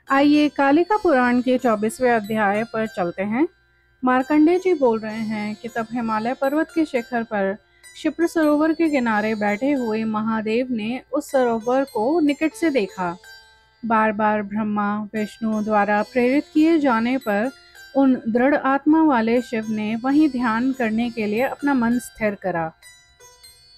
आइए कालिका पुराण के 24वें अध्याय पर चलते हैं। मार्कंडेय जी बोल रहे हैं कि तब हिमालय पर्वत के शिखर पर क्षिप्र सरोवर के किनारे बैठे हुए महादेव ने उस सरोवर को निकट से देखा। बार बार ब्रह्मा विष्णु द्वारा प्रेरित किए जाने पर उन दृढ़ आत्मा वाले शिव ने वहीं ध्यान करने के लिए अपना मन स्थिर करा।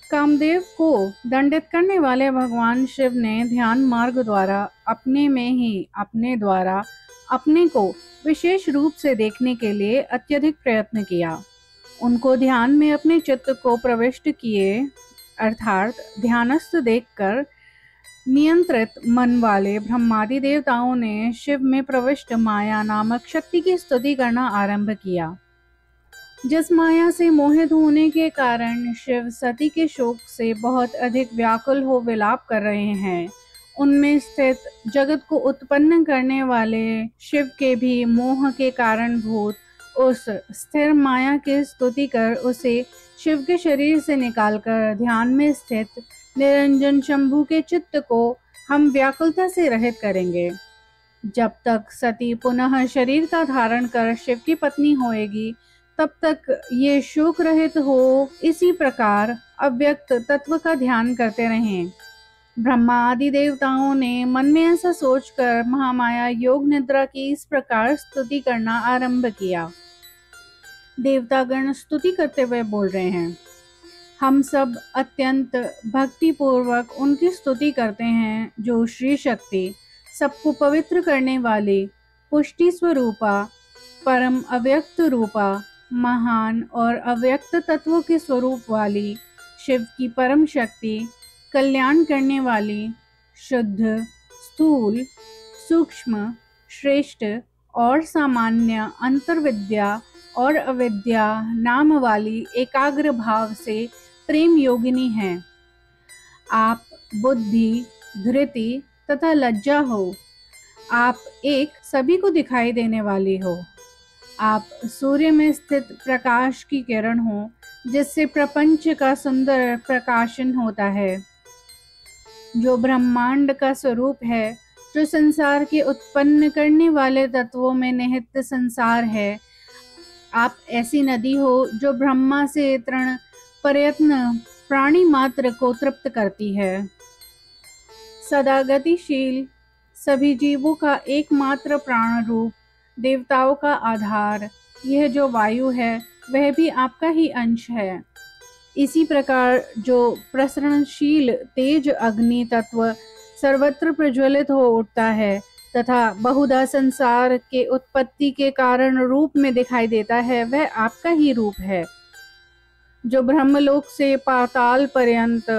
कामदेव को दंडित करने वाले भगवान शिव ने ध्यान मार्ग द्वारा अपने में ही अपने द्वारा अपने को विशेष रूप से देखने के लिए अत्यधिक प्रयत्न किया। उनको ध्यान में अपने चित्त को प्रविष्ट किए अर्थात ध्यानस्थ देखकर नियंत्रित मन वाले ब्रह्मादि देवताओं ने शिव में प्रविष्ट माया नामक शक्ति की स्तुति करना आरंभ किया। जिस माया से मोहित होने के कारण शिव सती के शोक से बहुत अधिक व्याकुल हो विलाप कर रहे हैं, उनमें स्थित जगत को उत्पन्न करने वाले शिव के भी मोह के कारणभूत उस स्थिर माया की स्तुति कर उसे शिव के शरीर से निकालकर ध्यान में स्थित निरंजन शंभु के चित्त को हम व्याकुलता से रहित करेंगे। जब तक सती पुनः शरीर का धारण कर शिव की पत्नी होएगी, तब तक ये शोक रहित हो इसी प्रकार अव्यक्त तत्व का ध्यान करते रहें। ब्रह्मा आदि देवताओं ने मन में ऐसा सोचकर महामाया योग निद्रा की इस प्रकार स्तुति करना आरंभ किया। देवतागण स्तुति करते हुए बोल रहे हैं, हम सब अत्यंत भक्ति पूर्वक उनकी स्तुति करते हैं जो श्री शक्ति, सबको पवित्र करने वाली, पुष्टि स्वरूपा, परम अव्यक्त रूपा, महान और अव्यक्त तत्वों के स्वरूप वाली, शिव की परम शक्ति, कल्याण करने वाली, शुद्ध, स्थूल, सूक्ष्म, श्रेष्ठ और सामान्य, अंतर्विद्या और अविद्या नाम वाली एकाग्र भाव से प्रेम योगिनी हैं। आप बुद्धि, धृति तथा लज्जा हो। आप एक सभी को दिखाई देने वाली हो। आप सूर्य में स्थित प्रकाश की किरण हो, जिससे प्रपंच का सुंदर प्रकाशन होता है, जो ब्रह्मांड का स्वरूप है, जो संसार के उत्पन्न करने वाले तत्वों में निहित संसार है। आप ऐसी नदी हो जो ब्रह्मा से तृण प्रयत्न प्राणी मात्र को तृप्त करती है। सदा गतिशील, सभी जीवों का एकमात्र प्राण रूप, देवताओं का आधार, यह जो वायु है वह भी आपका ही अंश है। इसी प्रकार जो प्रसरणशील तेज अग्नि तत्व सर्वत्र प्रज्वलित हो उठता है तथा बहुधा संसार के उत्पत्ति के कारण रूप में दिखाई देता है, वह आपका ही रूप है। जो ब्रह्मलोक से पाताल पर्यंत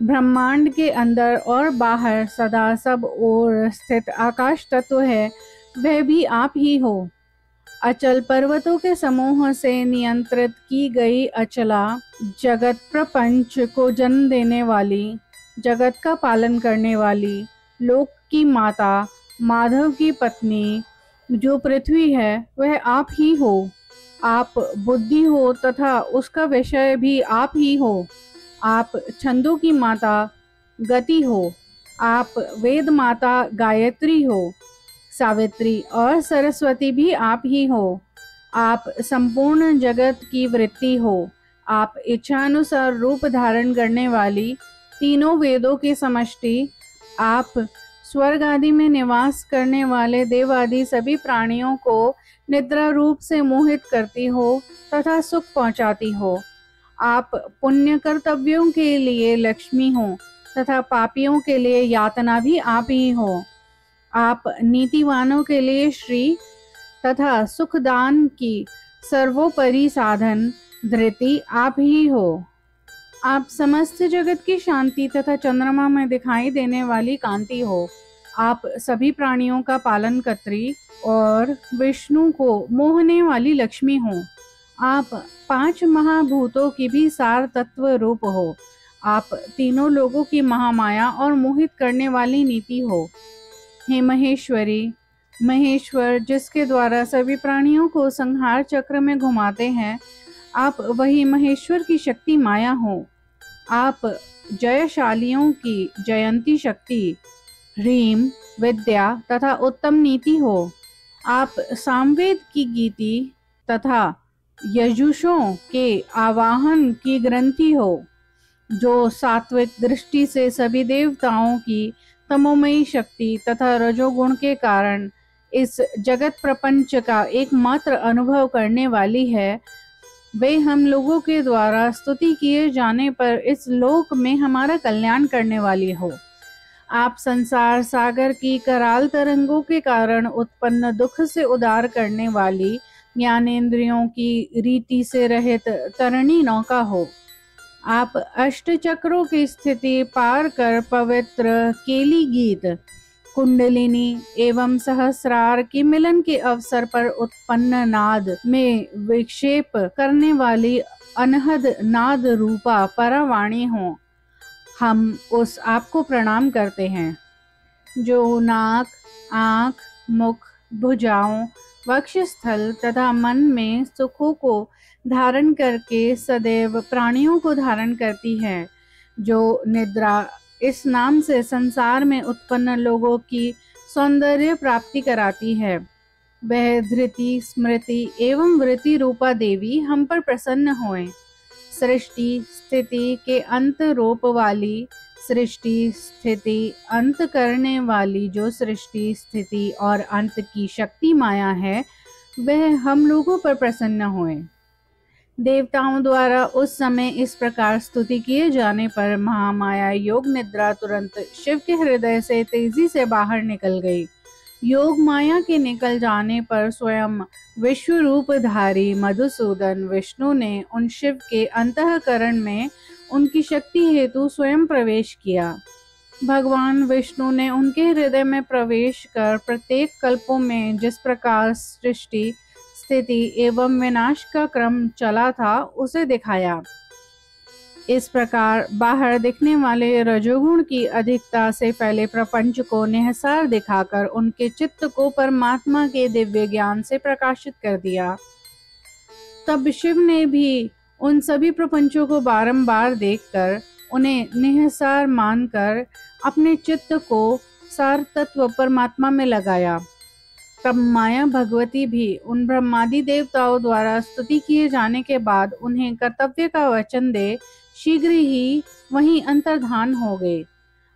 ब्रह्मांड के अंदर और बाहर सदा सब ओर स्थित आकाश तत्व है, वह भी आप ही हो। अचल पर्वतों के समूह से नियंत्रित की गई अचला जगत प्रपंच को जन्म देने वाली, जगत का पालन करने वाली, लोक की माता, माधव की पत्नी जो पृथ्वी है, वह आप ही हो। आप बुद्धि हो तथा उसका विषय भी आप ही हो। आप छंदों की माता गति हो। आप वेद माता गायत्री हो। सावित्री और सरस्वती भी आप ही हो। आप संपूर्ण जगत की वृत्ति हो। आप इच्छानुसार रूप धारण करने वाली तीनों वेदों की समष्टि। आप स्वर्ग आदि में निवास करने वाले देव आदि सभी प्राणियों को निद्रा रूप से मोहित करती हो तथा सुख पहुंचाती हो। आप पुण्य कर्तव्यों के लिए लक्ष्मी हो तथा पापियों के लिए यातना भी आप ही हो। आप नीतिवानों के लिए श्री तथा सुखदान की सर्वोपरि साधन धृति आप ही हो। आप समस्त जगत की शांति तथा चंद्रमा में दिखाई देने वाली कांति हो। आप सभी प्राणियों का पालन कर्त्री और विष्णु को मोहने वाली लक्ष्मी हो। आप 5 महाभूतों की भी सार तत्व रूप हो। आप तीनों लोगों की महामाया और मोहित करने वाली नीति हो। हे महेश्वरी, महेश्वर जिसके द्वारा सभी प्राणियों को संहार चक्र में घुमाते हैं, आप वही महेश्वर की शक्ति माया हो। आप जयशालियों की जयंती शक्ति ह्रीम विद्या तथा उत्तम नीति हो। आप सामवेद की गीति तथा यजुषों के आवाहन की ग्रंथि हो, जो सात्विक दृष्टि से सभी देवताओं की तमोमयी शक्ति तथा रजोगुण के कारण इस जगत प्रपंच का एकमात्र अनुभव करने वाली है। वे हम लोगों के द्वारा स्तुति किए जाने पर इस लोक में हमारा कल्याण करने वाली हो। आप संसार सागर की कराल तरंगों के कारण उत्पन्न दुख से उदार करने वाली ज्ञानेंद्रियों की रीति से रहित तरणी नौका हो। आप अष्ट चक्रों की स्थिति पार कर पवित्र केली गीत, कुंडलिनी एवं सहस्रार के मिलन के अवसर पर उत्पन्न नाद में विक्षेप करने वाली अनहद नाद रूपा परावाणी हो। हम उस आपको प्रणाम करते हैं जो नाक, आँख, मुख, भुजाओं, वक्षस्थल तथा मन में सुखों को धारण करके सदैव प्राणियों को धारण करती है, जो निद्रा इस नाम से संसार में उत्पन्न लोगों की सौंदर्य प्राप्ति कराती है। वह धृति, स्मृति एवं वृत्ति रूपा देवी हम पर प्रसन्न होए। सृष्टि स्थिति के अंत रूप वाली, सृष्टि स्थिति अंत करने वाली जो सृष्टि स्थिति और अंत की शक्ति माया है, वह हम लोगों पर प्रसन्न होए। देवताओं द्वारा उस समय इस प्रकार स्तुति किए जाने पर महामाया योग निद्रा तुरंत शिव के हृदय से तेजी से बाहर निकल गई। योग माया के निकल जाने पर स्वयं विश्व रूपधारी मधुसूदन विष्णु ने उन शिव के अंतःकरण में उनकी शक्ति हेतु स्वयं प्रवेश किया। भगवान विष्णु ने उनके हृदय में प्रवेश कर प्रत्येक कल्पों में जिस प्रकार सृष्टि स्थिति एवं विनाश का क्रम चला था उसे दिखाया। इस प्रकार बाहर दिखने वाले रजोगुण की अधिकता से पहले प्रपंच को निहसार दिखाकर उनके चित्त को परमात्मा के दिव्य ज्ञान से प्रकाशित कर दिया। तब शिव ने भी उन सभी प्रपंचों को बारंबार देखकर उन्हें निहसार मानकर अपने चित्त को सार तत्व परमात्मा में लगाया। तब माया भगवती भी उन ब्रह्मादि देवताओं द्वारा स्तुति किए जाने के बाद उन्हें कर्तव्य का वचन दे शीघ्र ही वहीं अंतर्धान हो गए।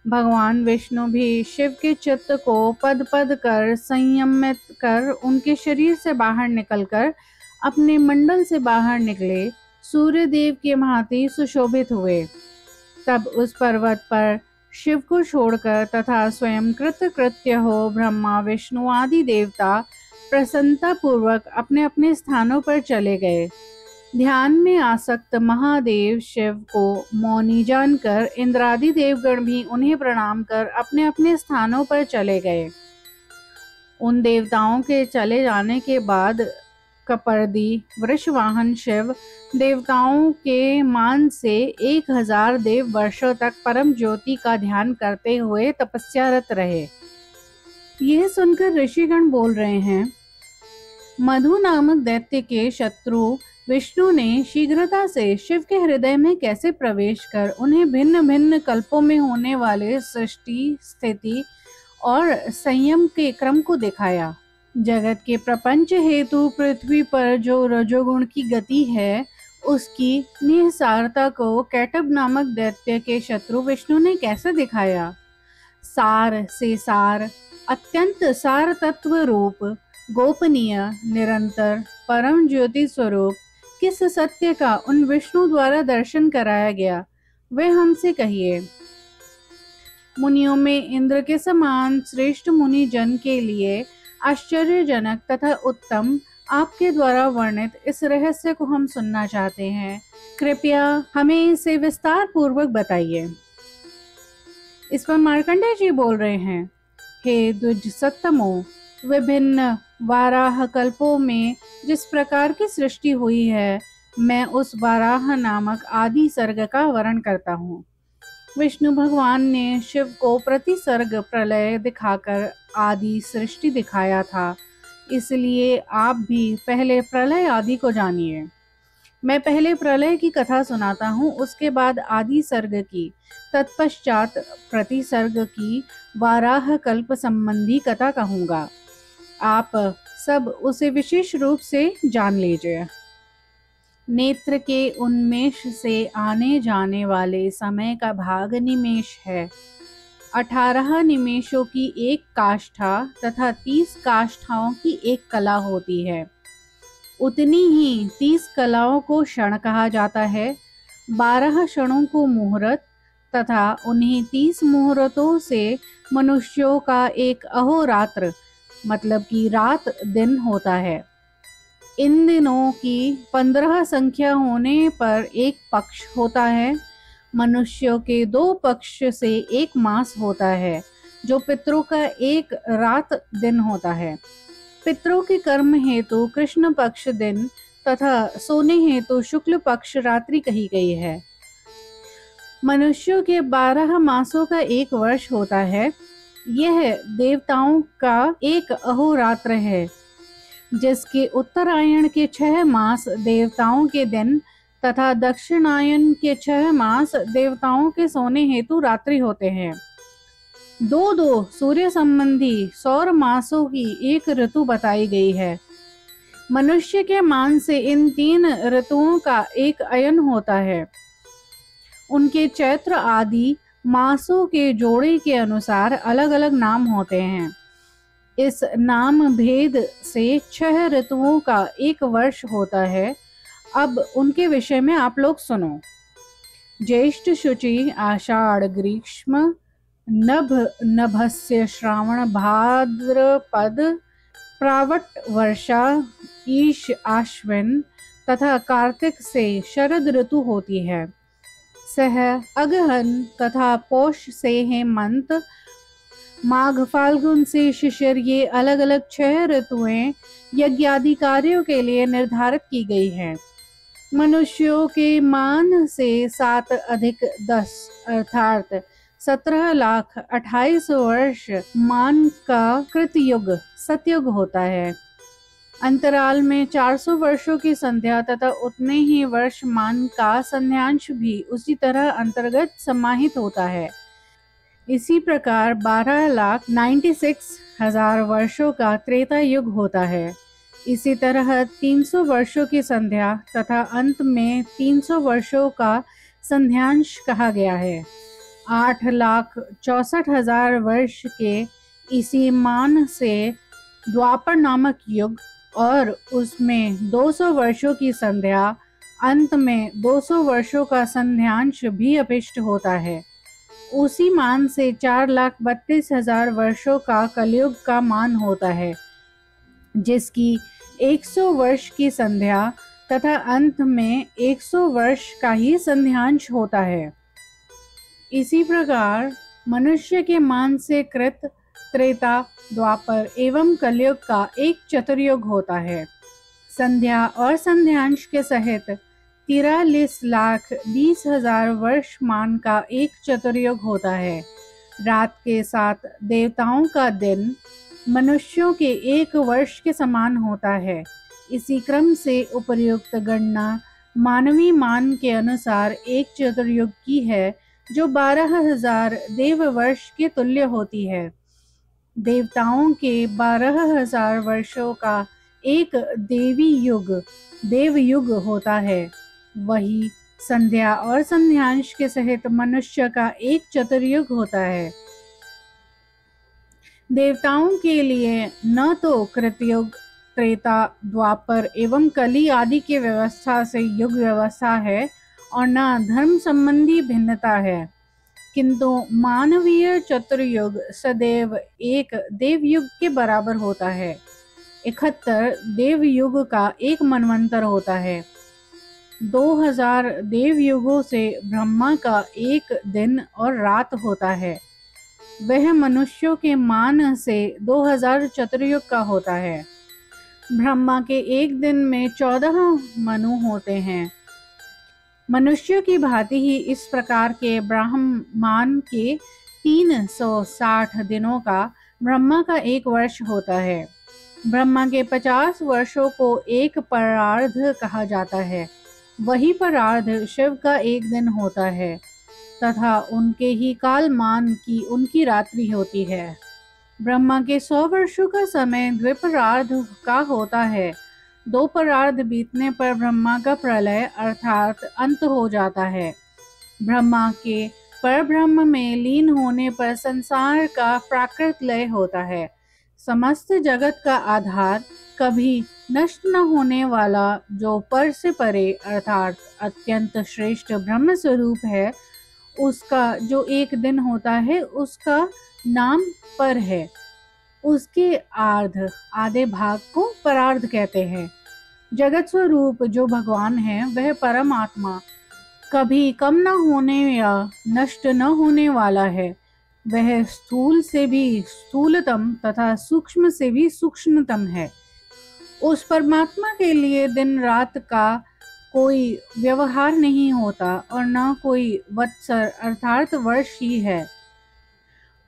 भगवान विष्णु भी शिव के चित्त को पद पद कर संयमित कर उनके शरीर से बाहर निकलकर अपने मंडल से बाहर निकले सूर्य देव के भांति सुशोभित हुए। तब उस पर्वत पर शिव को छोड़कर तथा स्वयं कृत्य हो ब्रह्मा विष्णु आदि देवता प्रसन्नता पूर्वक अपने अपने स्थानों पर चले गए। ध्यान में आसक्त महादेव शिव को मौनी जानकर इंद्रादि देवगण भी उन्हें प्रणाम कर अपने अपने स्थानों पर चले गए। उन देवताओं के चले जाने के बाद कपर्दी वृषवाहन शिव देवताओं के मान से 1000 देव वर्षों तक परम ज्योति का ध्यान करते हुए तपस्यारत रहे। यह सुनकर ऋषिगण बोल रहे हैं, मधु नामक दैत्य के शत्रु विष्णु ने शीघ्रता से शिव के हृदय में कैसे प्रवेश कर उन्हें भिन्न भिन्न कल्पों में होने वाले सृष्टि स्थिति और संयम के क्रम को दिखाया। जगत के प्रपंच हेतु पृथ्वी पर जो रजोगुण की गति है उसकी निहसारता को कैटभ नामक दैत्य के शत्रु विष्णु ने कैसे दिखाया। सार से सार अत्यंत सार तत्व रूप गोपनीय निरंतर परम ज्योति स्वरूप किस सत्य का उन विष्णु द्वारा दर्शन कराया गया, वे हमसे कहिए। मुनियों में इंद्र के समान श्रेष्ठ मुनि जन के लिए आश्चर्यजनक तथा उत्तम आपके द्वारा वर्णित इस रहस्य को हम सुनना चाहते हैं। कृपया हमें इसे विस्तार पूर्वक बताइए। इस पर मार्कंडेय जी बोल रहे हैं, हे द्विज सत्तमो, विभिन्न वाराह कल्पों में जिस प्रकार की सृष्टि हुई है, मैं उस वाराह नामक आदि सर्ग का वर्णन करता हूँ। विष्णु भगवान ने शिव को प्रति सर्ग प्रलय दिखाकर आदि सृष्टि दिखाया था, इसलिए आप भी पहले प्रलय आदि को जानिए। मैं पहले प्रलय की कथा सुनाता हूँ, उसके बाद आदि सर्ग की, तत्पश्चात प्रतिसर्ग की वाराह कल्प संबंधी कथा कहूँगा। आप सब उसे विशेष रूप से जान लीजिए। नेत्र के उन्मेष से आने जाने वाले समय का भाग निमेष है। 18 निमेषों की एक काष्ठा तथा 30 काष्ठाओं की एक कला होती है। उतनी ही 30 कलाओं को क्षण कहा जाता है। 12 क्षणों को मुहूर्त तथा उन्हीं 30 मुहूर्तों से मनुष्यों का एक अहोरात्र मतलब कि रात दिन होता है। इन दिनों की 15 संख्या होने पर एक पक्ष होता है। मनुष्यों के 2 पक्ष से एक मास होता है, जो पितरों का एक रात दिन होता है। पितरों के कर्म हेतु कृष्ण पक्ष दिन तथा सोने हेतु शुक्ल पक्ष रात्रि कही गई है। मनुष्यों के 12 मासों का एक वर्ष होता है। यह देवताओं का एक अहोरात्र है, जिसके उत्तरायण के 6 मास देवताओं के दिन तथा दक्षिणायन के 6 मास देवताओं के सोने हेतु रात्रि होते हैं। 2 सूर्य संबंधी सौर मासों की एक ऋतु बताई गई है। मनुष्य के मान से इन 3 ऋतुओं का एक अयन होता है। उनके चैत्र आदि मासों के जोड़े के अनुसार अलग अलग नाम होते हैं। इस नाम भेद से 6 ऋतुओं का एक वर्ष होता है। अब उनके विषय में आप लोग सुनो। ज्येष्ठ शुचि, आषाढ़ ग्रीष्म, नभ नभस्य श्रावण, भाद्रपद प्रावट वर्षा, ईश आश्विन तथा कार्तिक से शरद ऋतु होती है। सह अगहन तथा पौष से हेमंत, माघ फाल्गुन से शिशिर, ये अलग अलग 6 ऋतुएं यज्ञादि कार्यों के लिए निर्धारित की गई हैं। मनुष्यों के मान से 7 अधिक 10 अर्थात 17,28,000 वर्ष मान का कृतयुग सतयुग होता है। अंतराल में 400 वर्षों की संध्या तथा उतने ही वर्ष मान का संध्यांश भी उसी तरह अंतर्गत समाहित होता है। इसी प्रकार 12,96,000 वर्षों का त्रेता युग होता है। इसी तरह 300 वर्षों की संध्या तथा अंत में 300 वर्षों का संध्यांश कहा गया है। 8,64,000 वर्ष के इसी मान से द्वापर नामक युग और उसमें 200 वर्षों की संध्या, अंत में 200 वर्षों का संध्यांश भी अभिष्ट होता है। उसी मान से 4,32,000 वर्षों का कलयुग का मान होता है, जिसकी 100 वर्ष की संध्या तथा अंत में 100 वर्ष का ही संध्यांश होता है। इसी प्रकार मनुष्य के मान से कृत, त्रेता, द्वापर एवं कलयुग का एक चतुर्युग होता है। संध्या और संध्यांश के सहित 43,20,000 वर्ष मान का एक चतुर्युग होता है। रात के साथ देवताओं का दिन मनुष्यों के एक वर्ष के समान होता है। इसी क्रम से उपर्युक्त गणना मानवीय मान के अनुसार एक चतुर्युग की है, जो 12,000 देव वर्ष के तुल्य होती है। देवताओं के 12,000 वर्षों का एक देव युग होता है। वही संध्या और संध्यांश के सहित मनुष्य का एक चतुर्युग होता है। देवताओं के लिए न तो कृतयुग, त्रेता, द्वापर एवं कली आदि की व्यवस्था से युग व्यवस्था है और न धर्म संबंधी भिन्नता है, किंतु मानवीय चतुर्युग सदैव एक देवयुग के बराबर होता है। 71 देवयुग का एक मनवंतर होता है। 2000 देवयुगों से ब्रह्मा का एक दिन और रात होता है। वह मनुष्यों के मान से 2000 चतुर्युग का होता है। ब्रह्मा के एक दिन में 14 मनु होते हैं। मनुष्यों की भांति ही इस प्रकार के ब्राह्मण के 360 दिनों का ब्रह्मा का एक वर्ष होता है। ब्रह्मा के 50 वर्षों को एक परार्ध कहा जाता है। वही परार्ध शिव का एक दिन होता है तथा उनके ही कालमान की उनकी रात्रि होती है। ब्रह्मा के 100 वर्षों का समय द्विपरार्ध का होता है। 2 परार्ध बीतने पर ब्रह्मा का प्रलय अर्थात अंत हो जाता है। ब्रह्मा के परब्रह्म में लीन होने पर संसार का प्राकृत लय होता है। समस्त जगत का आधार कभी नष्ट न होने वाला जो पर से परे अर्थात अत्यंत श्रेष्ठ ब्रह्म स्वरूप है, उसका जो एक दिन होता है उसका नाम पर है। उसके आधे भाग को परार्ध कहते हैं। जगत स्वरूप जो भगवान है वह परमात्मा कभी कम न होने या नष्ट न होने वाला है। वह स्थूल से भी स्थूलतम तथा सूक्ष्म से भी सूक्ष्मतम है। उस परमात्मा के लिए दिन रात का कोई व्यवहार नहीं होता और न कोई वत्सर अर्थात वर्ष ही है।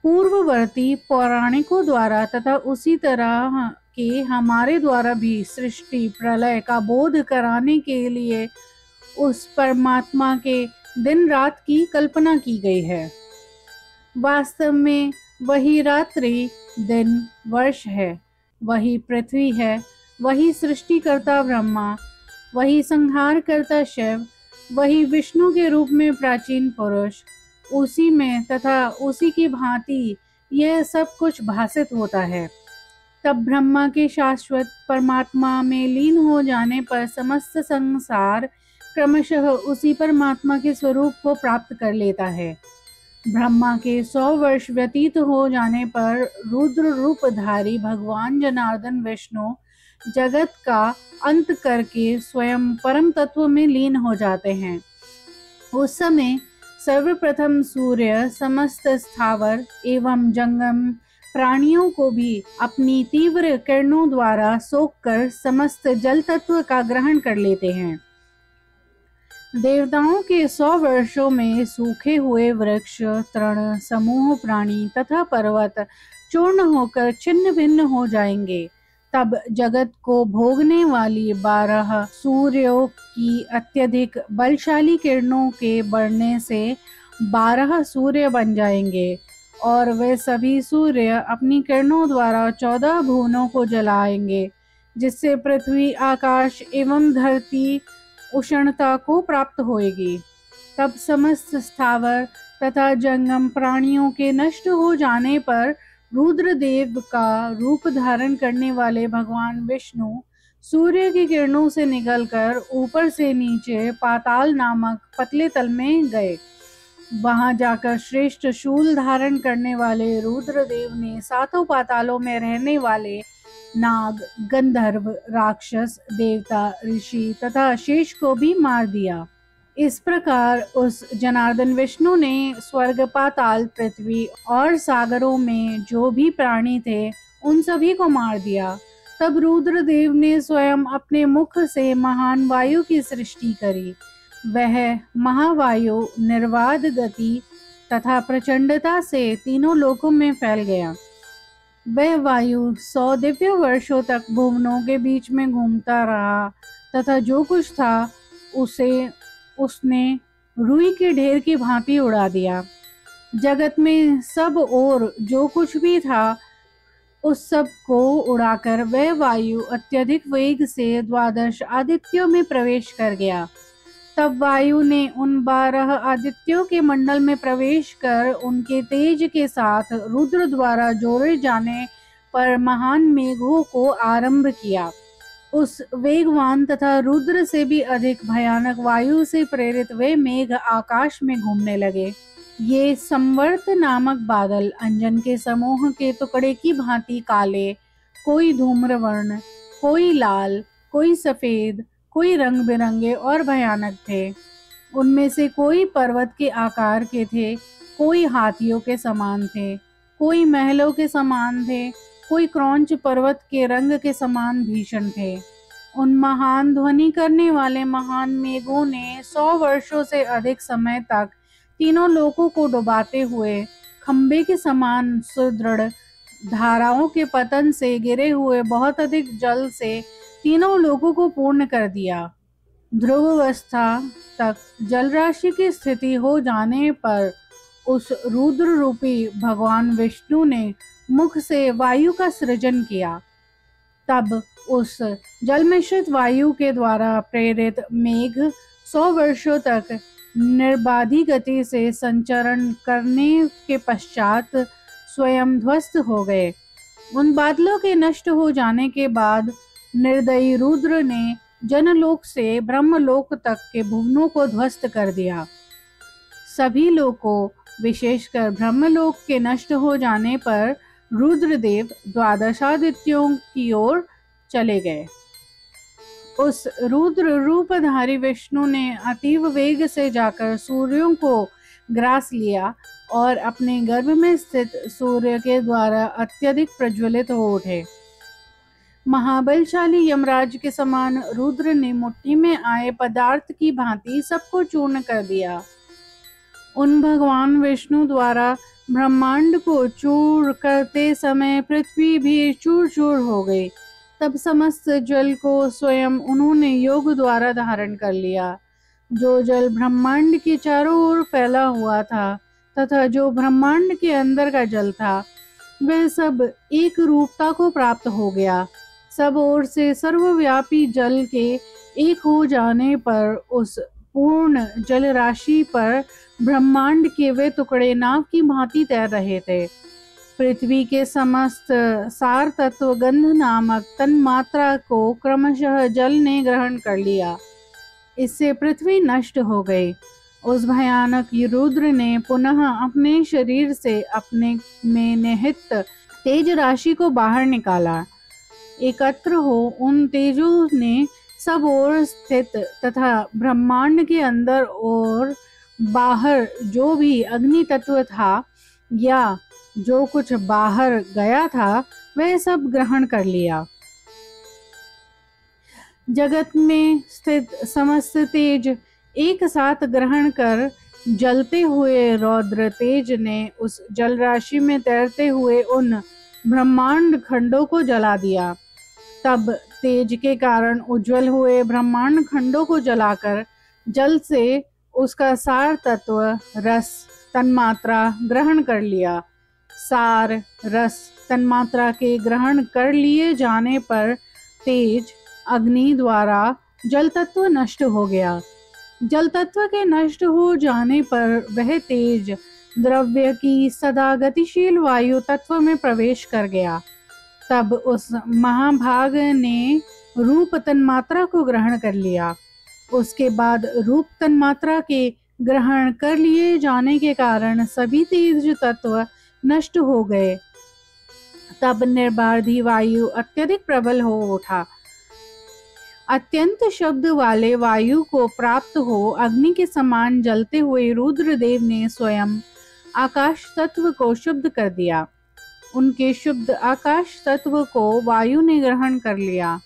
पूर्ववर्ती पौराणिकों द्वारा तथा उसी तरह के हमारे द्वारा भी सृष्टि प्रलय का बोध कराने के लिए उस परमात्मा के दिन रात की कल्पना की गई है। वास्तव में वही रात्रि दिन वर्ष है, वही पृथ्वी है, वही सृष्टिकर्ता ब्रह्मा, वही संहार करता शिव, वही विष्णु के रूप में प्राचीन पुरुष, उसी में तथा उसी की भांति यह सब कुछ भासित होता है। तब ब्रह्मा के शाश्वत परमात्मा में लीन हो जाने पर समस्त संसार क्रमशः उसी परमात्मा के स्वरूप को प्राप्त कर लेता है। ब्रह्मा के 100 वर्ष व्यतीत हो जाने पर रुद्र रूपधारी भगवान जनार्दन विष्णु जगत का अंत करके स्वयं परम तत्व में लीन हो जाते हैं। उस समय सर्वप्रथम सूर्य समस्त स्थावर एवं जंगम प्राणियों को भी अपनी तीव्र किरणों द्वारा सोखकर समस्त जल तत्व का ग्रहण कर लेते हैं। देवताओं के 100 वर्षों में सूखे हुए वृक्ष, तृण, समूह प्राणी तथा पर्वत चूर्ण होकर छिन्न भिन्न हो जाएंगे। तब जगत को भोगने वाली 12 सूर्यों की अत्यधिक बलशाली किरणों के बढ़ने से 12 सूर्य बन जाएंगे और वे सभी सूर्य अपनी किरणों द्वारा 14 भुवनों को जलाएंगे, जिससे पृथ्वी, आकाश एवं धरती उष्णता को प्राप्त होएगी। तब समस्त स्थावर तथा जंगम प्राणियों के नष्ट हो जाने पर रुद्रदेव का रूप धारण करने वाले भगवान विष्णु सूर्य की किरणों से निकलकर ऊपर से नीचे पाताल नामक पतले तल में गए। वहां जाकर श्रेष्ठ शूल धारण करने वाले रुद्रदेव ने 7 पातालों में रहने वाले नाग, गंधर्व, राक्षस, देवता, ऋषि तथा शेष को भी मार दिया। इस प्रकार उस जनार्दन विष्णु ने स्वर्ग, पाताल, पृथ्वी और सागरों में जो भी प्राणी थे उन सभी को मार दिया। तब रुद्रदेव ने स्वयं अपने मुख से महान वायु की सृष्टि करी। वह महावायु निर्बाध गति तथा प्रचंडता से तीनों लोकों में फैल गया। वह वायु 100 दिव्य वर्षों तक भुवनों के बीच में घूमता रहा तथा जो कुछ था उसे उसने रुई के ढेर की भांति उड़ा दिया। जगत में सब और जो कुछ भी था उस सब को उड़ाकर वह वायु अत्यधिक वेग से 12 आदित्यों में प्रवेश कर गया। तब वायु ने उन 12 आदित्यों के मंडल में प्रवेश कर उनके तेज के साथ रुद्र द्वारा जोड़े जाने पर महान मेघों को आरंभ किया। उस वेगवान तथा रुद्र से भी अधिक भयानक वायु से प्रेरित वे मेघ आकाश में घूमने लगे। ये संवर्त नामक बादल अंजन के समूह के टुकड़े की भांति काले, कोई धूम्रवर्ण, कोई लाल, कोई सफेद, कोई रंग बिरंगे और भयानक थे। उनमें से कोई पर्वत के आकार के थे, कोई हाथियों के समान थे, कोई महलों के समान थे, कोई क्रौंच पर्वत के रंग के समान भीषण थे। उन महान ध्वनि करने वाले महान मेघों ने 100 वर्षों से अधिक समय तक तीनों लोकों को डुबाते हुए खंबे के समान सुदृढ़ धाराओं के पतन से गिरे हुए बहुत अधिक जल से तीनों लोगों को पूर्ण कर दिया। ध्रुवावस्था तक जल राशि की स्थिति हो जाने पर उस रुद्र रूपी भगवान विष्णु ने मुख से वायु का सृजन किया। तब उस जल मिश्रित वायु के द्वारा प्रेरित मेघ 100 वर्षों तक निर्बाधी गति से संचरण करने के पश्चात स्वयं ध्वस्त हो गए। उन बादलों के नष्ट हो जाने के बाद निर्दयी रुद्र ने जनलोक से ब्रह्मलोक तक के भुवनों को ध्वस्त कर दिया। सभी लोकों, विशेषकर ब्रह्मलोक के नष्ट हो जाने पर रुद्रदेव द्वादशादित्यों की ओर चले गए। उस रुद्र रूपधारी विष्णु ने अतीव वेग से जाकर सूर्यों को ग्रास लिया और अपने गर्भ में स्थित सूर्य के द्वारा अत्यधिक प्रज्वलित हो उठे। महाबलशाली यमराज के समान रुद्र ने मुट्ठी में आए पदार्थ की भांति सबको चूर्ण कर दिया। उन भगवान विष्णु द्वारा ब्रह्मांड को चूर करते समय पृथ्वी भी चूर चूर हो गई। तब समस्त जल को स्वयं उन्होंने योग द्वारा धारण कर लिया। जो जल ब्रह्मांड के चारों ओर फैला हुआ था तथा जो ब्रह्मांड के अंदर का जल था, वह सब एक रूपता को प्राप्त हो गया। सब ओर से सर्वव्यापी जल के एक हो जाने पर उस पूर्ण जल राशि पर ब्रह्मांड के वे टुकड़े नाव की भांति तैर रहे थे। पृथ्वी के समस्त सार तत्व गंध नामक तन्मात्रा को क्रमशः जल ने ग्रहण कर लिया। इससे पृथ्वी नष्ट हो गई। उस भयानक रुद्र ने पुनः अपने शरीर से अपने में निहित तेज राशि को बाहर निकाला। एकत्र हो उन तेजों ने सब ओर स्थित तथा ब्रह्मांड के अंदर और बाहर जो भी अग्नि तत्व था या जो कुछ बाहर गया था, वह सब ग्रहण कर लिया। जगत में स्थित समस्त तेज एक साथ ग्रहण कर जलते हुए रौद्र तेज ने उस जल राशि में तैरते हुए उन ब्रह्मांड खंडों को जला दिया। तब तेज के कारण उज्जवल हुए ब्रह्मांड खंडों को जलाकर जल से उसका सार तत्व रस तन्मात्रा ग्रहण कर लिया। सार रस तन्मात्रा के ग्रहण कर लिए जाने पर तेज अग्नि द्वारा जल तत्व नष्ट हो गया। जल तत्व के नष्ट हो जाने पर वह तेज द्रव्य की सदा गतिशील वायु तत्व में प्रवेश कर गया। तब उस महाभाग ने रूप तन्मात्रा को ग्रहण कर लिया। उसके बाद रूप तन्मात्रा के ग्रहण कर लिए जाने के कारण सभी तेज तत्व नष्ट हो गए। तब निर्बाधी वायु अत्यधिक प्रबल हो उठा। अत्यंत शब्द वाले वायु को प्राप्त हो अग्नि के समान जलते हुए रुद्रदेव ने स्वयं आकाश तत्व को शुद्ध कर दिया। उनके शुद्ध आकाश तत्व को वायु ने ग्रहण कर लिया।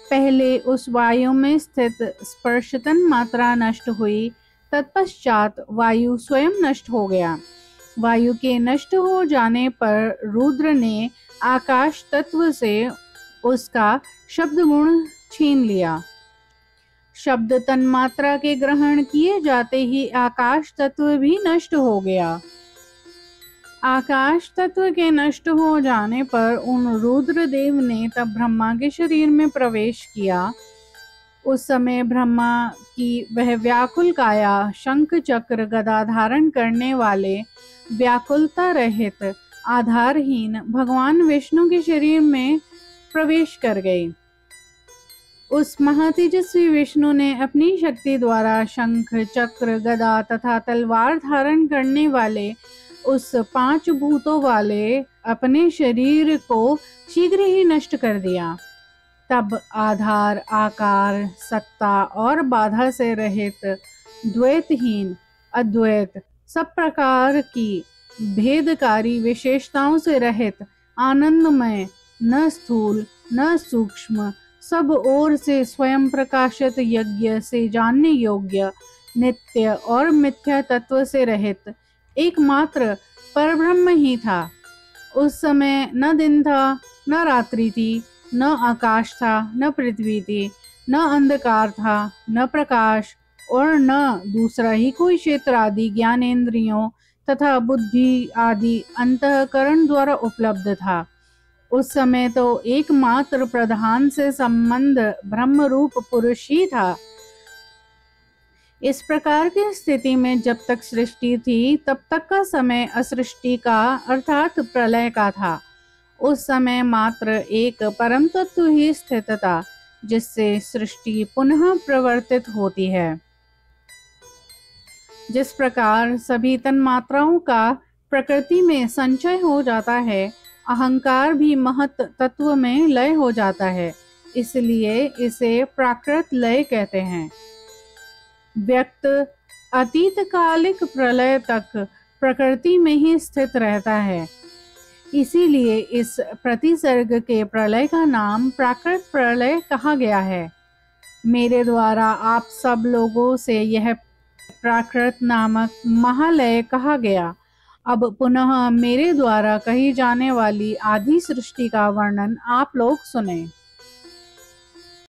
पहले उस वायु में स्थित स्पर्शतन मात्रा नष्ट हुई, तत्पश्चात वायु स्वयं नष्ट हो गया। वायु के नष्ट हो जाने पर रुद्र ने आकाश तत्व से उसका शब्द गुण छीन लिया। शब्द तन्मात्रा के ग्रहण किए जाते ही आकाश तत्व भी नष्ट हो गया। आकाश तत्व के नष्ट हो जाने पर उन रुद्रदेव ने तब ब्रह्मा के शरीर में प्रवेश किया। उस समय ब्रह्मा की वह व्याकुल काया शंख चक्र गदा धारण करने वाले व्याकुलता रहित आधारहीन भगवान विष्णु के शरीर में प्रवेश कर गई। उस महातेजस्वी विष्णु ने अपनी शक्ति द्वारा शंख चक्र गदा तथा तलवार धारण करने वाले उस 5 भूतों वाले अपने शरीर को शीघ्र ही नष्ट कर दिया। तब आधार, आकार, सत्ता और बाधा से रहित, द्वैतहीन, अद्वैत, सब प्रकार की भेदकारी विशेषताओं से रहित, आनंदमय, न स्थूल न सूक्ष्म, सब ओर से स्वयं प्रकाशित, यज्ञ से जानने योग्य, नित्य और मिथ्या तत्व से रहित एकमात्र परब्रह्म ही था। उस समय न दिन था, न रात्रि थी, न आकाश था, न पृथ्वी थी, न अंधकार था, न प्रकाश, और न दूसरा ही कोई क्षेत्र आदि ज्ञानेंद्रियों तथा बुद्धि आदि अंतःकरण द्वारा उपलब्ध था। उस समय तो एकमात्र प्रधान से संबंध ब्रह्म रूप पुरुष ही था। इस प्रकार की स्थिति में जब तक सृष्टि थी तब तक का समय असृष्टि का अर्थात प्रलय का था। उस समय मात्र एक परम तत्व ही स्थित था, जिससे सृष्टि पुनः प्रवर्तित होती है। जिस प्रकार सभी तन्मात्राओं का प्रकृति में संचय हो जाता है, अहंकार भी महत तत्व में लय हो जाता है, इसलिए इसे प्राकृत लय कहते हैं। व्यक्त अतीत कालिक प्रलय तक प्रकृति में ही स्थित रहता है, इसीलिए इस प्रतिसर्ग के प्रलय का नाम प्राकृत प्रलय कहा गया है। मेरे द्वारा आप सब लोगों से यह प्राकृत नामक महालय कहा गया। अब पुनः मेरे द्वारा कही जाने वाली आदि सृष्टि का वर्णन आप लोग सुने।